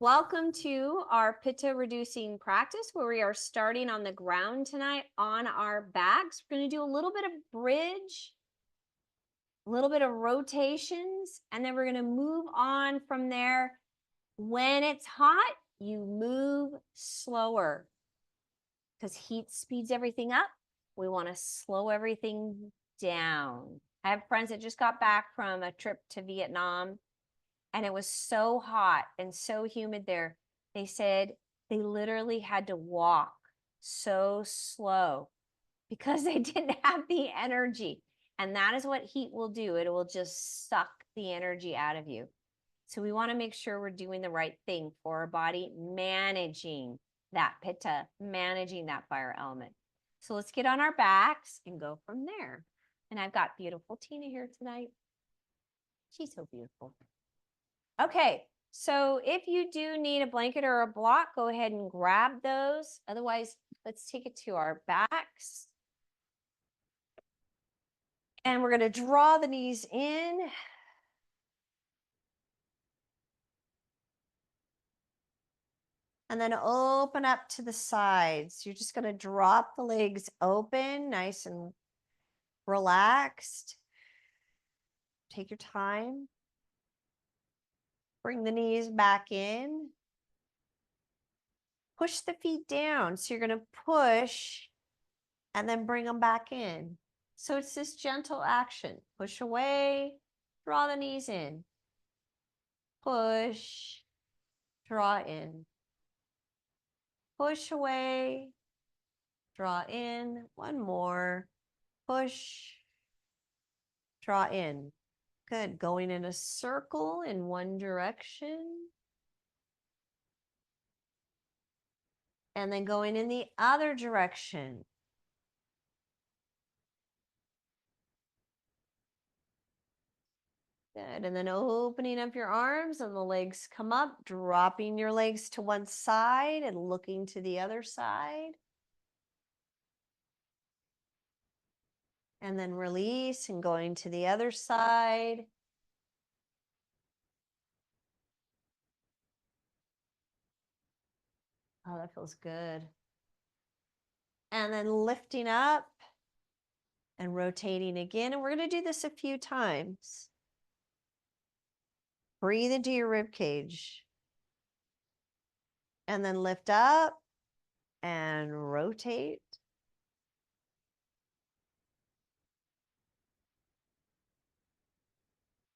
Welcome to our Pitta reducing practice where we are starting on the ground tonight on our backs. We're going to do a little bit of bridge, a little bit of rotations, and then we're going to move on from there. When it's hot, you move slower because heat speeds everything up. We want to slow everything down. I have friends that just got back from a trip to Vietnam, and it was so hot and so humid there. They said they literally had to walk so slow because they didn't have the energy. And that is what heat will do. It will just suck the energy out of you. So we want to make sure we're doing the right thing for our body, managing that pitta, managing that fire element. So let's get on our backs and go from there. And I've got beautiful Tina here tonight. She's so beautiful. Okay, so if you do need a blanket or a block, go ahead and grab those. Otherwise, let's take it to our backs. And we're going to draw the knees in. And then open up to the sides. You're just going to drop the legs open, nice and relaxed. Take your time. Bring the knees back in. Push the feet down. So you're going to push and then bring them back in. So it's this gentle action. Push away, draw the knees in. Push, draw in. Push away, draw in. One more. Push, draw in. Good. Going in a circle in one direction. And then going in the other direction. Good. And then opening up your arms and the legs come up, dropping your legs to one side and looking to the other side. And then release and going to the other side. Oh, that feels good. And then lifting up and rotating again. And we're going to do this a few times. Breathe into your rib cage. And then lift up and rotate.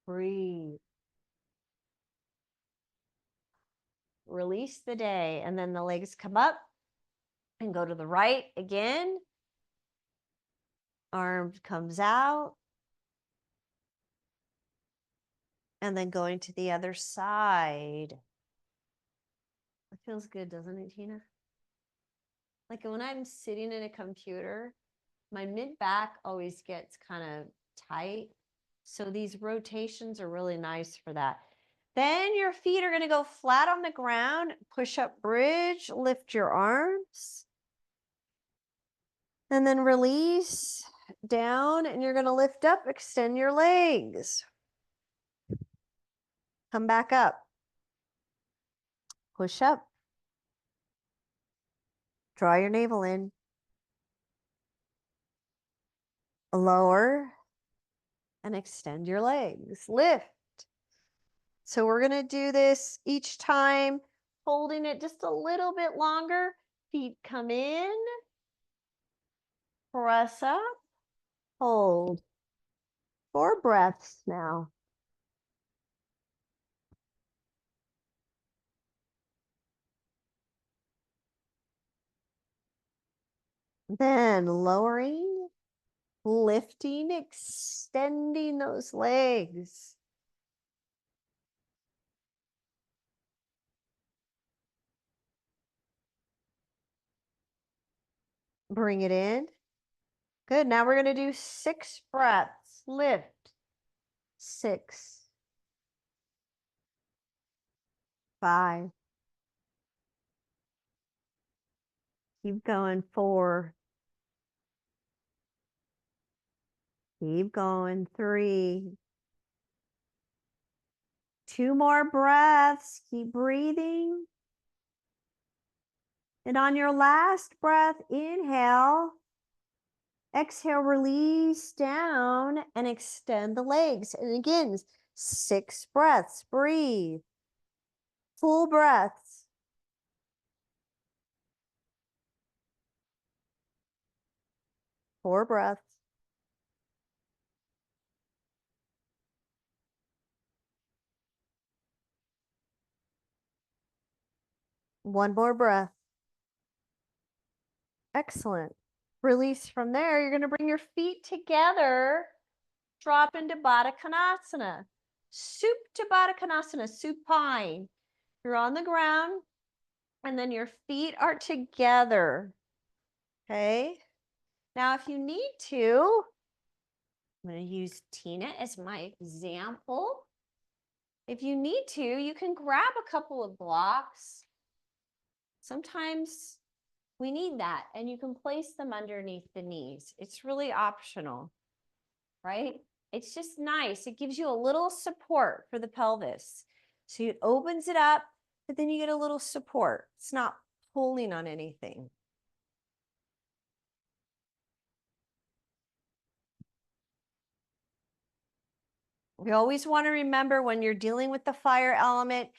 Breathe. Release the day. And then the legs come up and go to the right again. Arm comes out. And then going to the other side. It feels good, doesn't it, Tina? Like when I'm sitting in a computer, my mid back always gets kind of tight. So these rotations are really nice for that. Then your feet are going to go flat on the ground, push up bridge, lift your arms. And then release down, and you're going to lift up, extend your legs. Come back up. Push up. Draw your navel in. Lower and extend your legs. Lift. So we're going to do this each time, holding it just a little bit longer. Feet come in. Press up. Hold. 4 breaths now. Then lowering, lifting, extending those legs. Bring it in. Good. Now we're going to do 6 breaths. Lift. 6. 5. Keep going. 4. Keep going. 3. 2 more breaths. Keep breathing. And on your last breath, inhale. Exhale, release down and extend the legs. And again, 6 breaths. Breathe. Full breaths. 4 breaths. 1 more breath. Excellent. Release from there. You're going to bring your feet together. Drop into Baddha Konasana. Supta Baddha Konasana, supine. You're on the ground, and then your feet are together. Okay? Now, if you need to, I'm going to use Tina as my example. If you need to, you can grab a couple of blocks. Sometimes we need that, and you can place them underneath the knees. It's really optional, right? It's just nice. It gives you a little support for the pelvis. So it opens it up, but then you get a little support. It's not pulling on anything. We always want to remember when you're dealing with the fire element,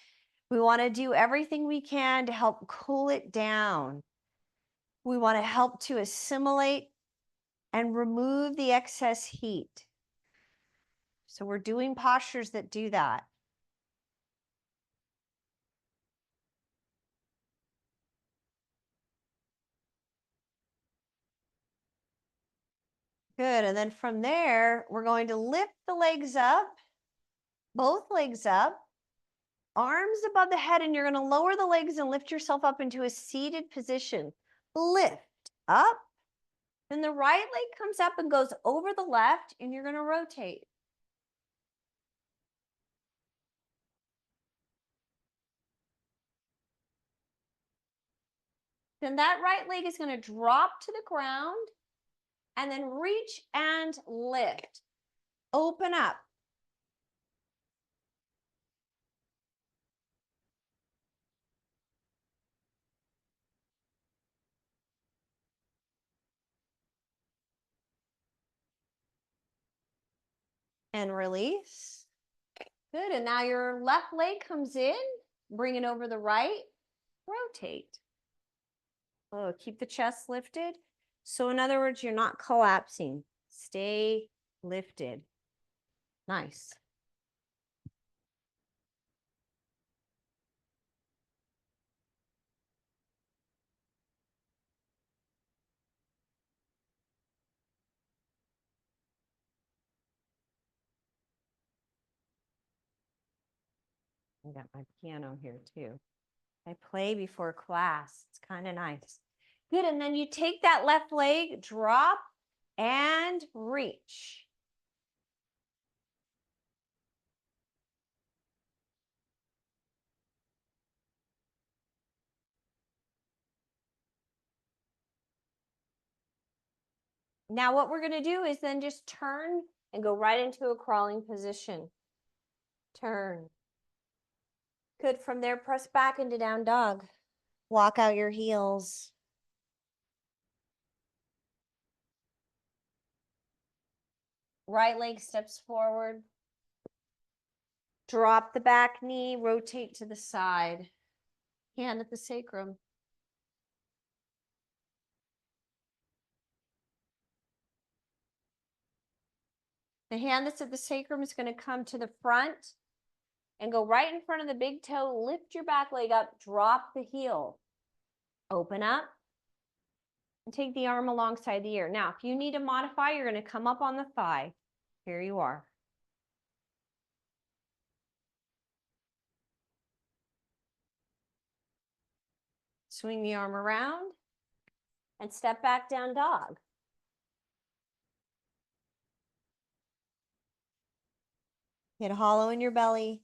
we want to do everything we can to help cool it down. We want to help to assimilate and remove the excess heat. So we're doing postures that do that. Good. And then from there, we're going to lift the legs up, both legs up, arms above the head, and you're going to lower the legs and lift yourself up into a seated position. Lift up. Then the right leg comes up and goes over the left, and you're going to rotate. Then that right leg is going to drop to the ground and then reach and lift. Open up. And release. Good. And now your left leg comes in. Bring it over the right. Rotate. Oh, keep the chest lifted. So in other words, you're not collapsing. Stay lifted. Nice. I got my piano here too. I play before class. It's kind of nice. Good. And then you take that left leg, drop, and reach. Now what we're going to do is then just turn and go right into a crawling position. Turn. Good. From there, press back into down dog. Walk out your heels. Right leg steps forward. Drop the back knee, rotate to the side. Hand at the sacrum. The hand that's at the sacrum is going to come to the front and go right in front of the big toe. Lift your back leg up, drop the heel. Open up and take the arm alongside the ear. Now, if you need to modify, you're going to come up on the thigh. Here you are. Swing the arm around and step back down dog. Get a hollow in your belly.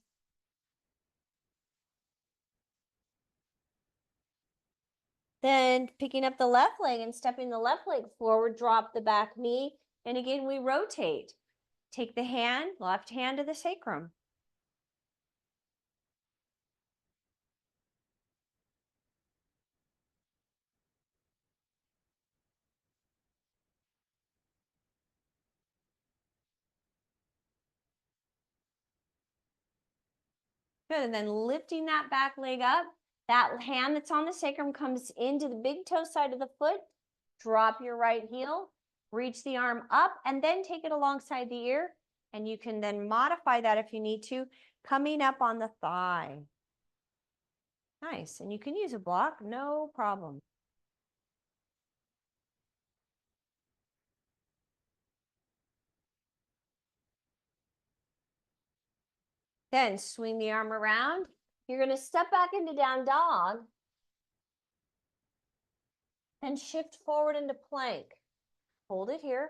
Then picking up the left leg and stepping the left leg forward, drop the back knee. And again, we rotate. Take the hand, left hand to the sacrum. Good, and then lifting that back leg up. That hand that's on the sacrum comes into the big toe side of the foot. Drop your right heel, reach the arm up, and then take it alongside the ear. And you can then modify that if you need to, coming up on the thigh. Nice, and you can use a block, no problem. Then swing the arm around. You're going to step back into down dog and shift forward into plank. Hold it here.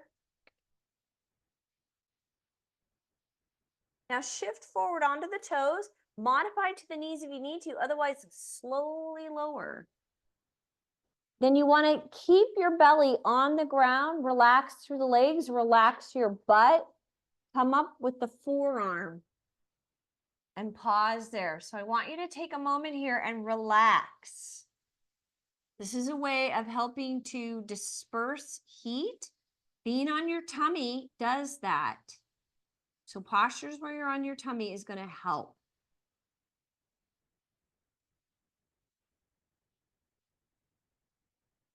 Now shift forward onto the toes, modify to the knees if you need to, otherwise slowly lower. Then you want to keep your belly on the ground, relax through the legs, relax your butt, come up with the forearm and pause there. So I want you to take a moment here and relax. This is a way of helping to disperse heat. Being on your tummy does that. So postures where you're on your tummy is going to help.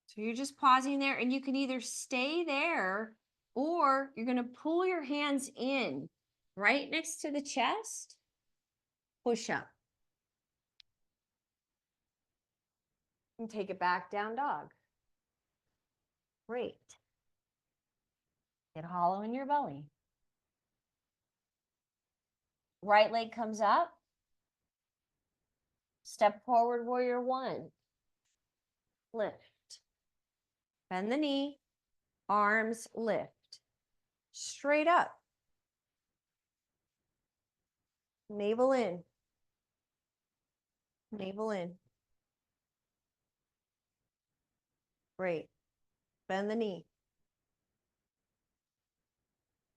So you're just pausing there, and you can either stay there or you're going to pull your hands in right next to the chest, push up. And take it back, down dog. Great. Get hollow in your belly. Right leg comes up. Step forward, warrior one. Lift. Bend the knee. Arms lift. Straight up. Navel in. Navel in. Great. Bend the knee.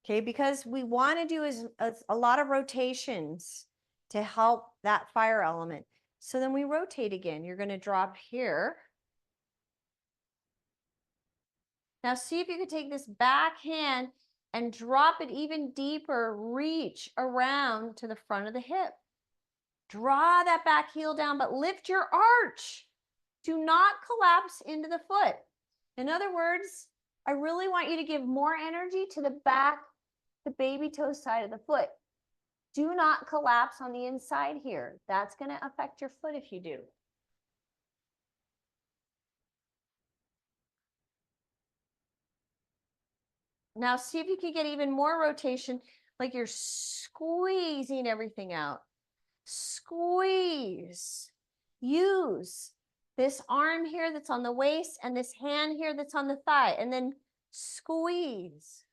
Okay, because we want to do is a lot of rotations to help that fire element. So then we rotate again. You're going to drop here. Now see if you could take this back hand and drop it even deeper. Reach around to the front of the hip. Draw that back heel down, but lift your arch. Do not collapse into the foot. In other words, I really want you to give more energy to the back, the baby toe side of the foot. Do not collapse on the inside here. That's going to affect your foot if you do. Now see if you can get even more rotation, like you're squeezing everything out. Squeeze. Use this arm here that's on the waist and this hand here that's on the thigh, and then squeeze.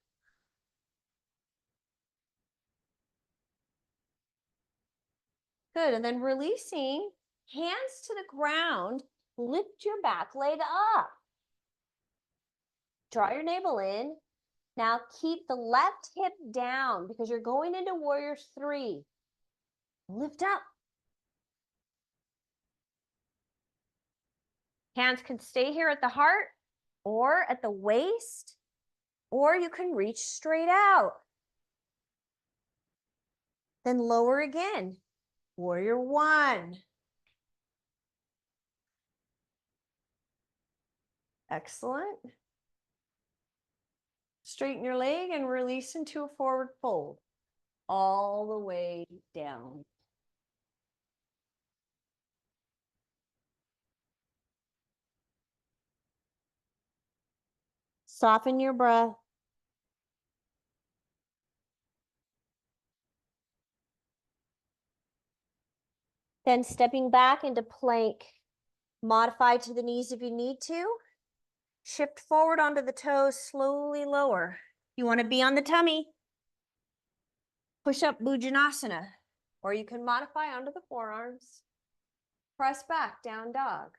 Good, and then releasing, hands to the ground, lift your back leg up. Draw your navel in. Now keep the left hip down because you're going into warrior three. Lift up. Hands can stay here at the heart or at the waist, or you can reach straight out. Then lower again. Warrior one. Excellent. Straighten your leg and release into a forward fold. All the way down. Soften your breath. Then stepping back into plank. Modify to the knees if you need to. Shift forward onto the toes, slowly lower. You want to be on the tummy. Push up Bhujanasana. Or you can modify onto the forearms. Press back, down dog.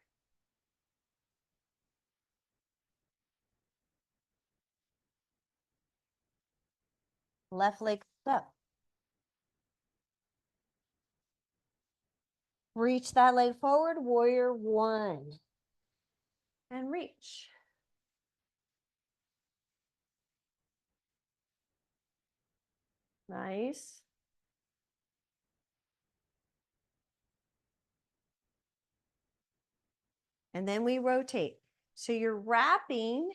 Left leg up. Reach that leg forward, warrior one. And reach. Nice. And then we rotate. So you're wrapping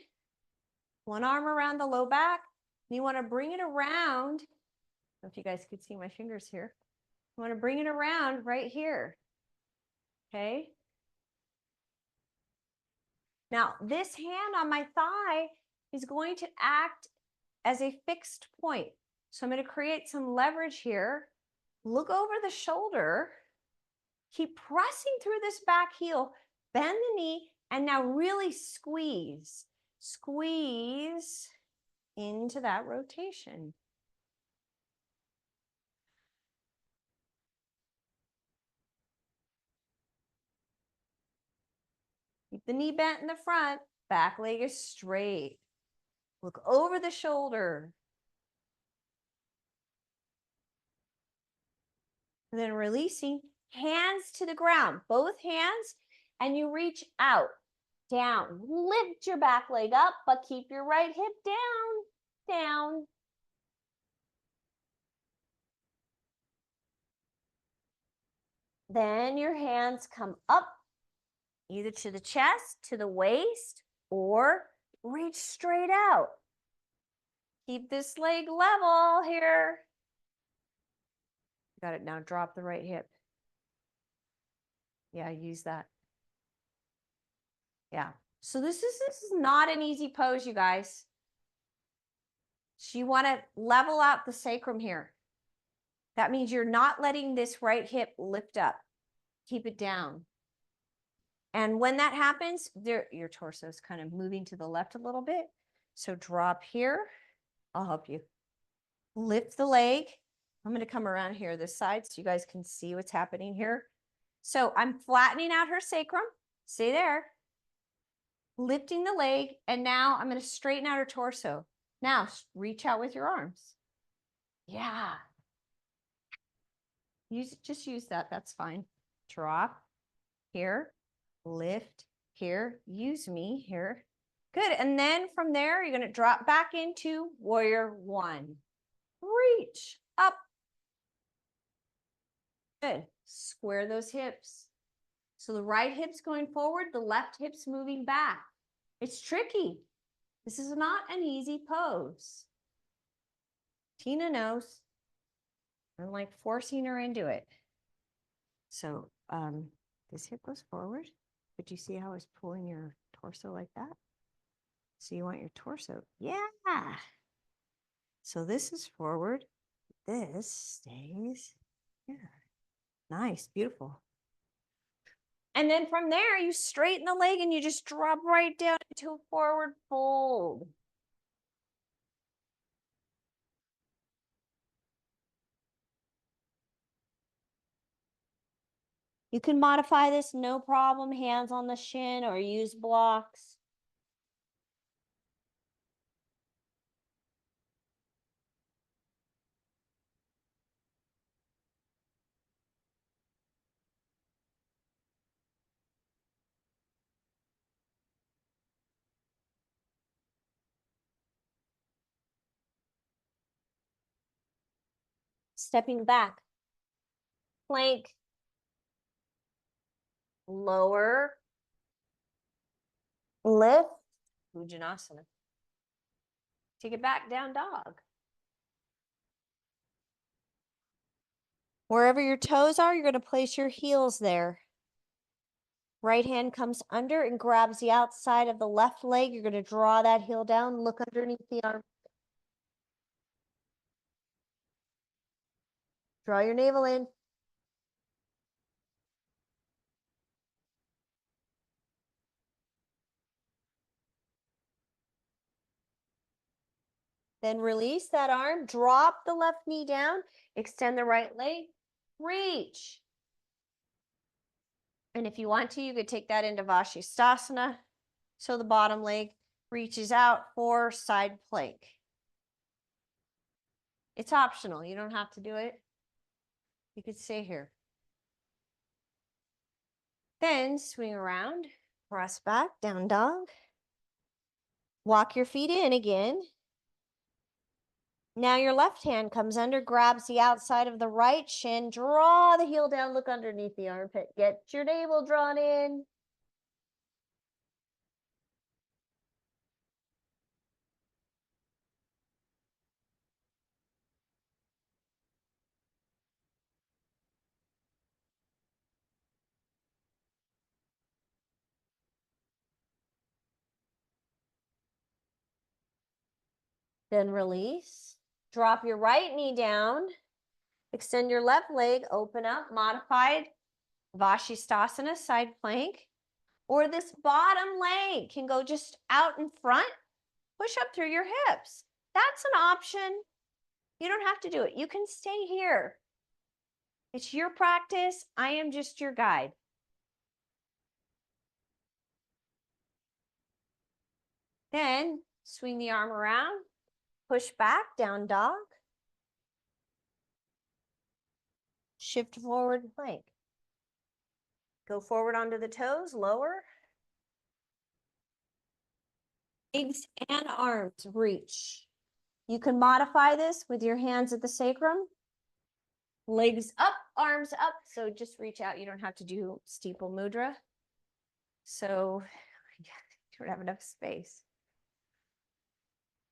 one arm around the low back. And you want to bring it around. I don't know if you guys could see my fingers here. You want to bring it around right here. Okay. Now, this hand on my thigh is going to act as a fixed point. So I'm going to create some leverage here. Look over the shoulder. Keep pressing through this back heel. Bend the knee, and now really squeeze. Squeeze into that rotation. Keep the knee bent in the front. Back leg is straight. Look over the shoulder. And then releasing, hands to the ground, both hands, and you reach out, down. Lift your back leg up, but keep your right hip down, down. Then your hands come up, either to the chest, to the waist, or reach straight out. Keep this leg level here. Got it. Now drop the right hip. Yeah, use that. Yeah. So this is not an easy pose, you guys. So you want to level out the sacrum here. That means you're not letting this right hip lift up. Keep it down. And when that happens, your torso is kind of moving to the left a little bit. So drop here. I'll help you. Lift the leg. I'm going to come around here this side so you guys can see what's happening here. So I'm flattening out her sacrum. Stay there. Lifting the leg. And now I'm going to straighten out her torso. Now reach out with your arms. Yeah. Just use that. That's fine. Drop here. Lift here. Use me here. Good. And then from there, you're going to drop back into warrior one. Reach up. Good. Square those hips. So the right hip's going forward, the left hip's moving back. It's tricky. This is not an easy pose. Tina knows. I'm like forcing her into it. So this hip goes forward, but you see how I was pulling your torso like that? So you want your torso. Yeah. So this is forward. This stays here. Nice, beautiful. And then from there, you straighten the leg and you just drop right down into a forward fold. You can modify this, no problem, hands on the shin or use blocks. Stepping back, plank, lower, lift, Bhujanasana. Take it back, down dog. Wherever your toes are, you're going to place your heels there. Right hand comes under and grabs the outside of the left leg. You're going to draw that heel down, look underneath the arm. Draw your navel in. Then release that arm, drop the left knee down, extend the right leg, reach. And if you want to, you could take that into Vashisthasana. So the bottom leg reaches out for side plank. It's optional. You don't have to do it. You could stay here. Then swing around, press back, down dog. Walk your feet in again. Now your left hand comes under, grabs the outside of the right shin, draw the heel down, look underneath the armpit. Get your navel drawn in. Then release. Drop your right knee down. Extend your left leg, open up, modified Vashisthasana, side plank. Or this bottom leg can go just out in front. Push up through your hips. That's an option. You don't have to do it. You can stay here. It's your practice. I am just your guide. Then swing the arm around, push back, down dog. Shift forward plank. Go forward onto the toes, lower. Legs and arms reach. You can modify this with your hands at the sacrum. Legs up, arms up. So just reach out. You don't have to do steeple mudra. So you don't have enough space.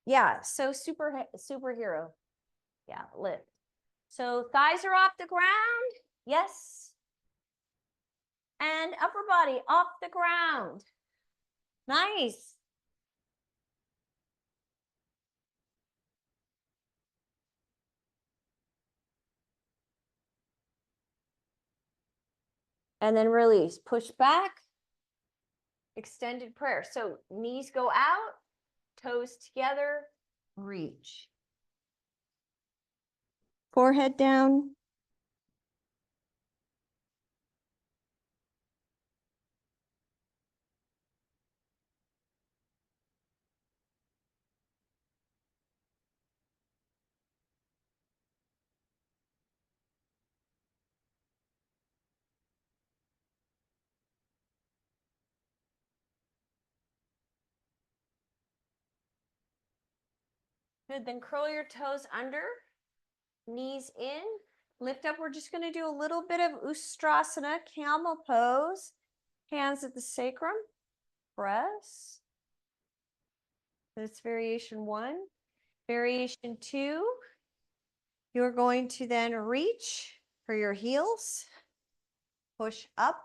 Yeah, so superhero. Yeah, lift. So thighs are off the ground. Yes. And upper body off the ground. Nice. And then release. Push back. Extended prayer. So knees go out, toes together, reach. Forehead down. Good, then curl your toes under, knees in, lift up. We're just going to do a little bit of Ustrasana, camel pose, hands at the sacrum, press. That's variation 1. Variation 2, you're going to then reach for your heels, push up,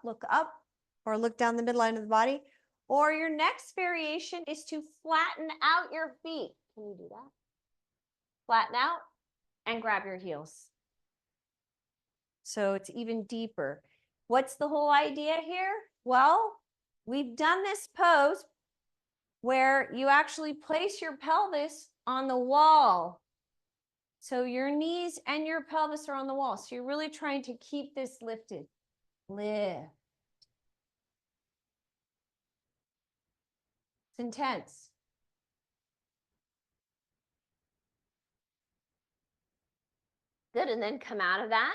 or look down the midline of the body. Or your next variation is to flatten out your feet. Can you do that? Flatten out and grab your heels. So it's even deeper. What's the whole idea here? Well, we've done this pose where you actually place your pelvis on the wall. So your knees and your pelvis are on the wall. So you're really trying to keep this lifted. Lift. It's intense. Good, and then come out of that.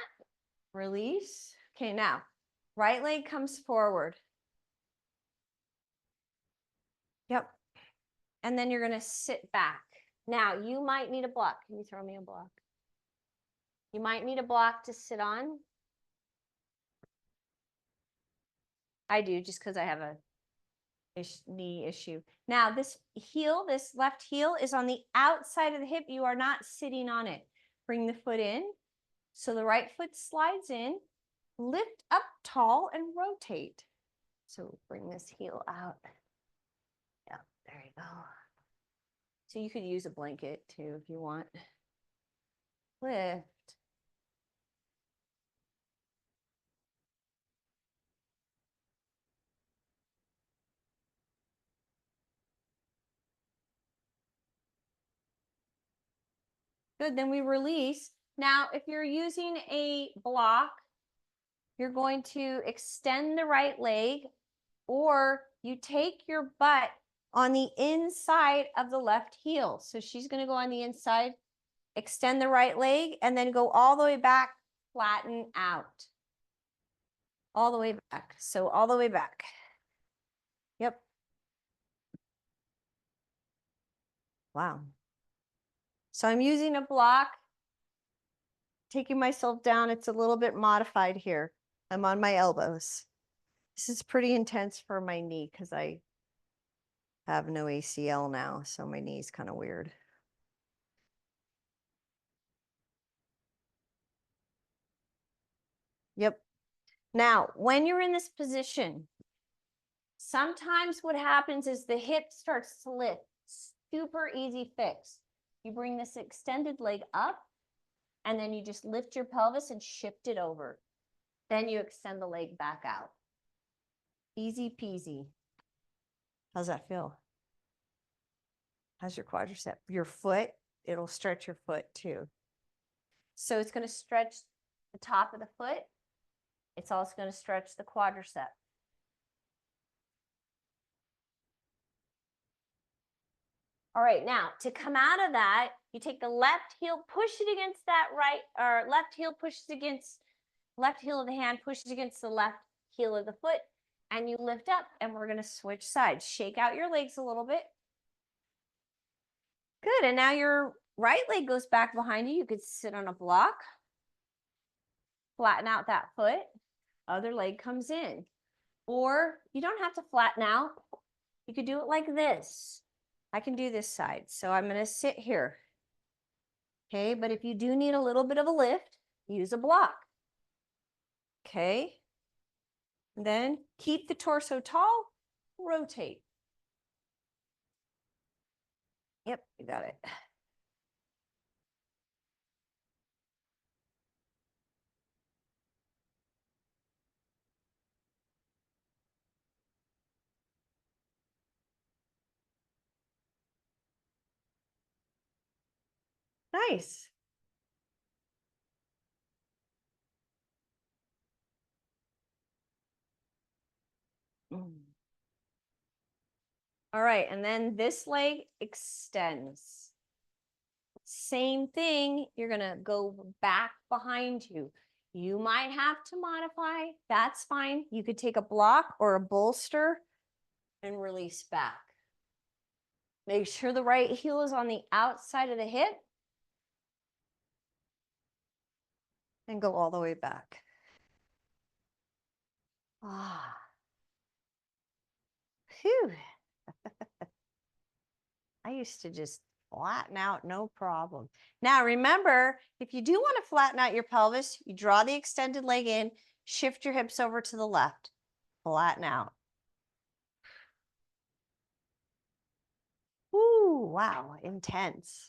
Release. Okay, now, right leg comes forward. Yep. And then you're going to sit back. Now, you might need a block. Can you throw me a block? You might need a block to sit on. I do, just because I have a knee issue. Now, this heel, this left heel is on the outside of the hip. You are not sitting on it. Bring the foot in. So the right foot slides in. Lift up tall and rotate. So bring this heel out. Yeah, there you go. So you could use a blanket too if you want. Lift. Good, then we release. Now, if you're using a block, you're going to extend the right leg, or you take your butt on the inside of the left heel. So she's going to go on the inside, extend the right leg, and then go all the way back, flatten out. All the way back. So all the way back. Yep. Wow. So I'm using a block, taking myself down. It's a little bit modified here. I'm on my elbows. This is pretty intense for my knee because I have no ACL now, so my knee's kind of weird. Yep. Now, when you're in this position, sometimes what happens is the hip starts to lift. Super easy fix. You bring this extended leg up, and then you just lift your pelvis and shift it over. Then you extend the leg back out. Easy peasy. How's that feel? How's your quadricep? Your foot, it'll stretch your foot too. So it's going to stretch the top of the foot. It's also going to stretch the quadricep. All right, now to come out of that, you take the left heel, push it against that right, or left heel pushes against, left heel of the hand pushes against the left heel of the foot, and you lift up, and we're gonna switch sides. Shake out your legs a little bit. Good, and now your right leg goes back behind you. You could sit on a block, flatten out that foot, other leg comes in. Or you don't have to flatten out. You could do it like this. I can do this side. So I'm going to sit here. Okay, but if you do need a little bit of a lift, use a block. Okay. And then keep the torso tall, rotate. Yep, you got it. Nice. All right, and then this leg extends. Same thing, you're gonna go back behind you. You might have to modify, that's fine. You could take a block or a bolster and release back. Make sure the right heel is on the outside of the hip and go all the way back. Ah. Phew. I used to just flatten out, no problem. Now remember, if you do want to flatten out your pelvis, you draw the extended leg in, shift your hips over to the left, flatten out. Ooh, wow, intense.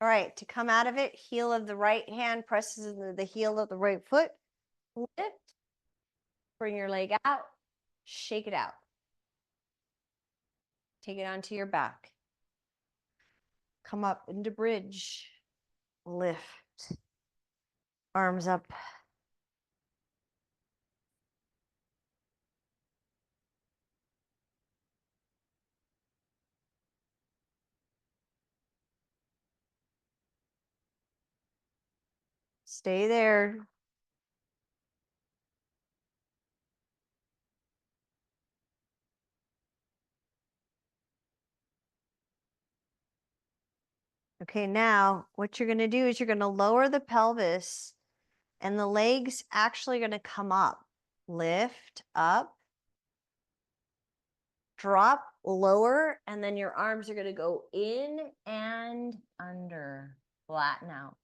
All right, to come out of it, heel of the right hand presses into the heel of the right foot. Lift, bring your leg out, shake it out. Take it onto your back. Come up into bridge. Lift. Arms up. Stay there. Okay, now what you're going to do is you're going to lower the pelvis and the legs actually going to come up. Lift up, drop, lower, and then your arms are going to go in and under. Flatten out.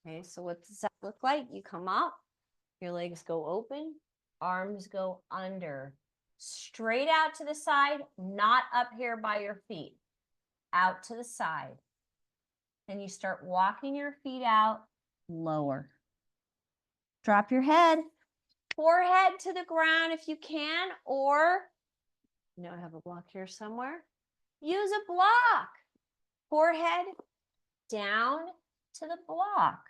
Okay, so what does that look like? You come up, your legs go open, arms go under. Straight out to the side, not up here by your feet. Out to the side. Then you start walking your feet out lower. Drop your head, forehead to the ground if you can, or you know, I have a block here somewhere. Use a block. Forehead down to the block.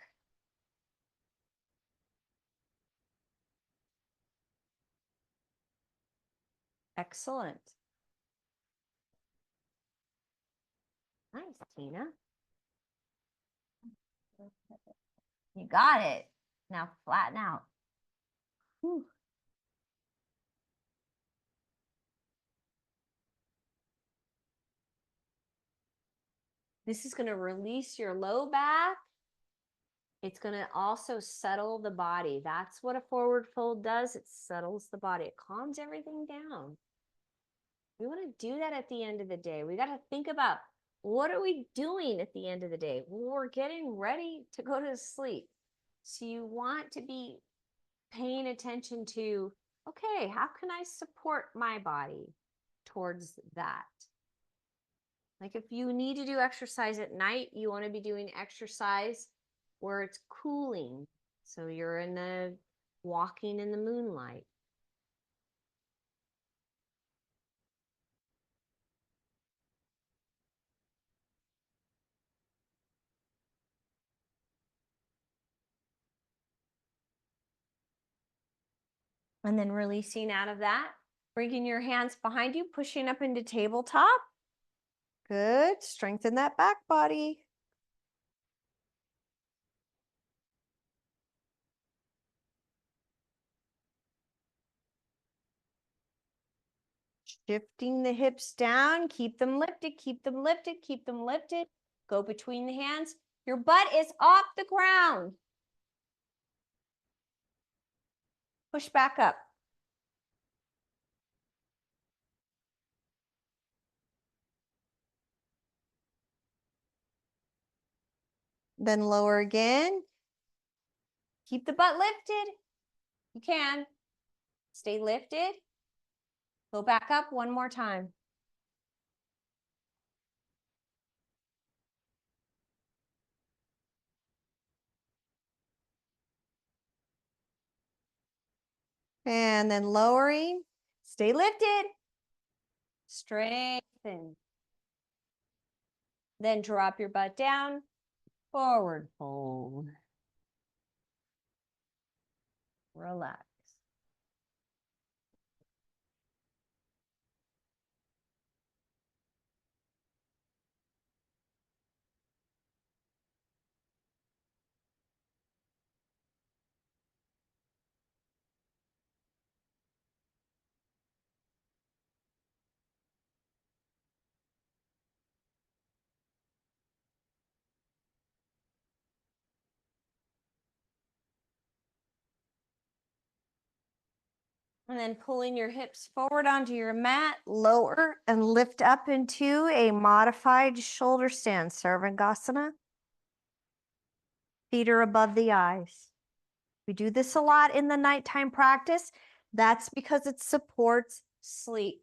Excellent. Nice, Tina. You got it. Now flatten out. Whew. This is going to release your low back It's going to also settle the body. That's what a forward fold does. It settles the body. It calms everything down. We want to do that at the end of the day. We got to think about, what are we doing at the end of the day? Well, we're getting ready to go to sleep. So you want to be paying attention to, okay, how can I support my body towards that? Like if you need to do exercise at night, you want to be doing exercise where it's cooling. So you're in the walking in the moonlight. And then releasing out of that, bringing your hands behind you, pushing up into tabletop. Good. Strengthen that back body. Shifting the hips down, keep them lifted, keep them lifted, keep them lifted. Go between the hands. Your butt is off the ground. Push back up. Then lower again. Keep the butt lifted. You can. Stay lifted. Go back up one more time. And then lowering. Stay lifted. Strengthen. Then drop your butt down. Forward fold. Relax. And then pulling your hips forward onto your mat, lower and lift up into a modified shoulder stand, Sarvangasana. Feet are above the eyes. We do this a lot in the nighttime practice. That's because it supports sleep.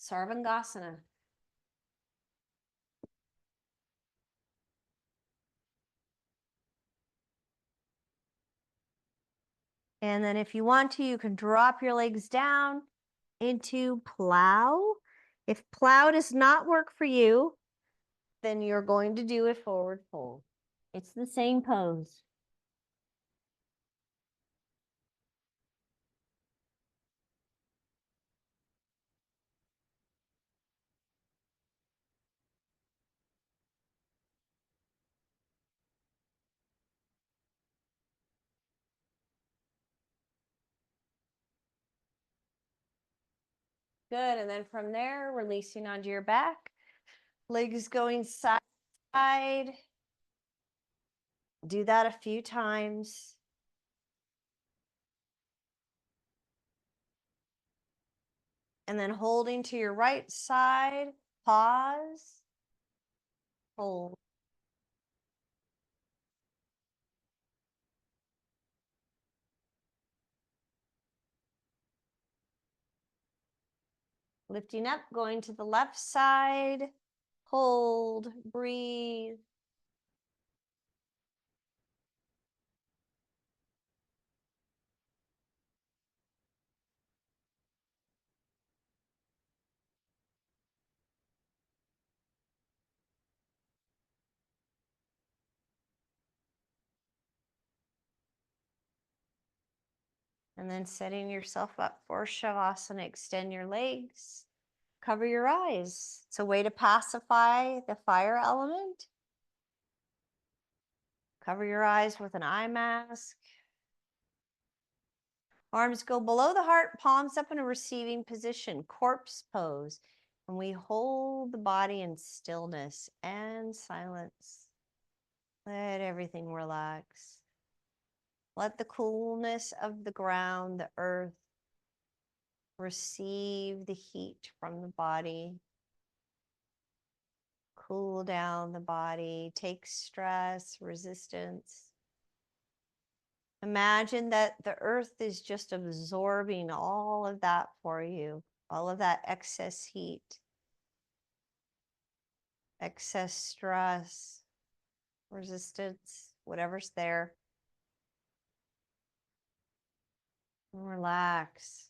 Sarvangasana. And then if you want to, you can drop your legs down into plow. If plow does not work for you, then you're going to do a forward fold. It's the same pose. Good, and then from there, releasing onto your back. Legs going side to side. Do that a few times. And then holding to your right side, pause, hold. Lifting up, going to the left side, hold, breathe. And then setting yourself up for Shavasana. Extend your legs, cover your eyes. It's a way to pacify the fire element. Cover your eyes with an eye mask. Arms go below the heart, palms up in a receiving position, corpse pose. And we hold the body in stillness and silence. Let everything relax. Let the coolness of the ground, the earth, receive the heat from the body. Cool down the body, take stress, resistance. Imagine that the earth is just absorbing all of that for you, all of that excess heat, excess stress, resistance, whatever's there. Relax.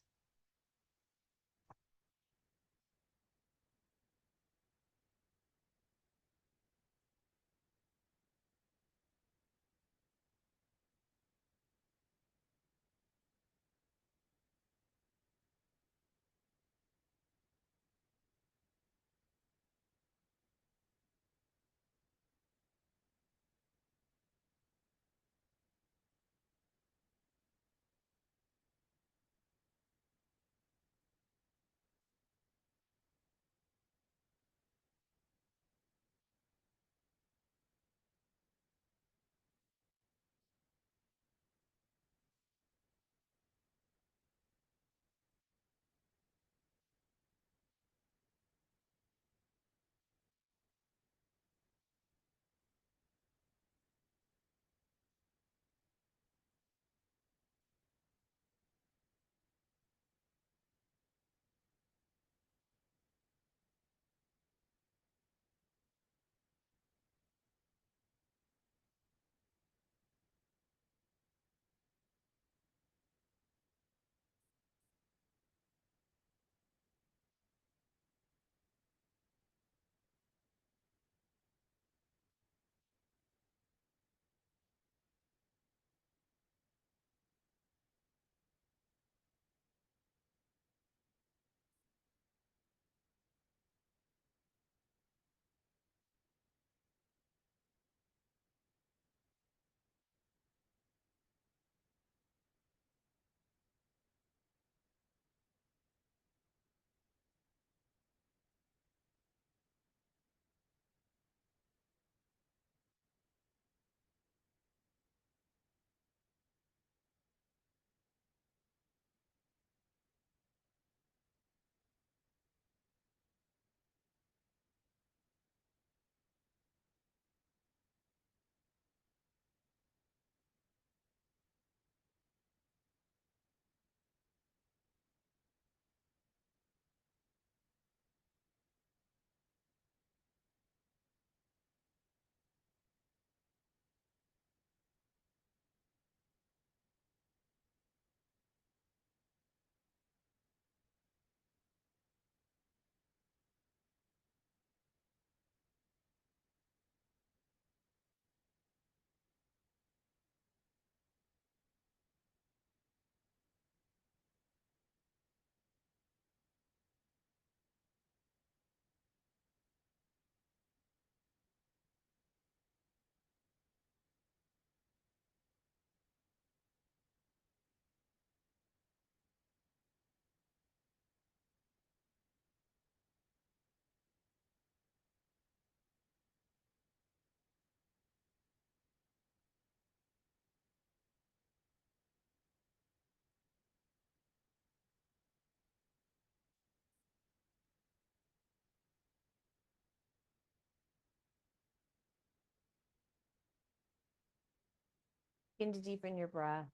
Begin to deepen your breath.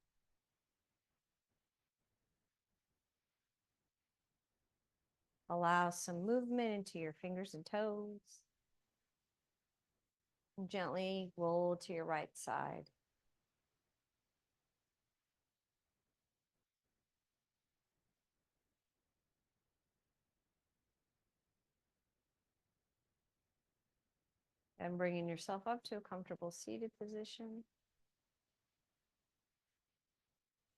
Allow some movement into your fingers and toes. And gently roll to your right side. And bringing yourself up to a comfortable seated position.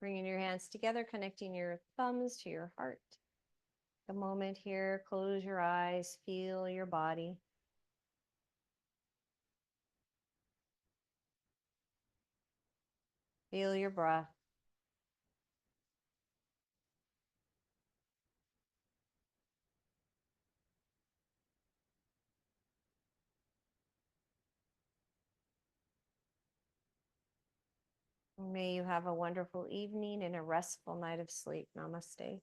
Bringing your hands together, connecting your thumbs to your heart. A moment here, close your eyes, feel your body. Feel your breath. May you have a wonderful evening and a restful night of sleep. Namaste.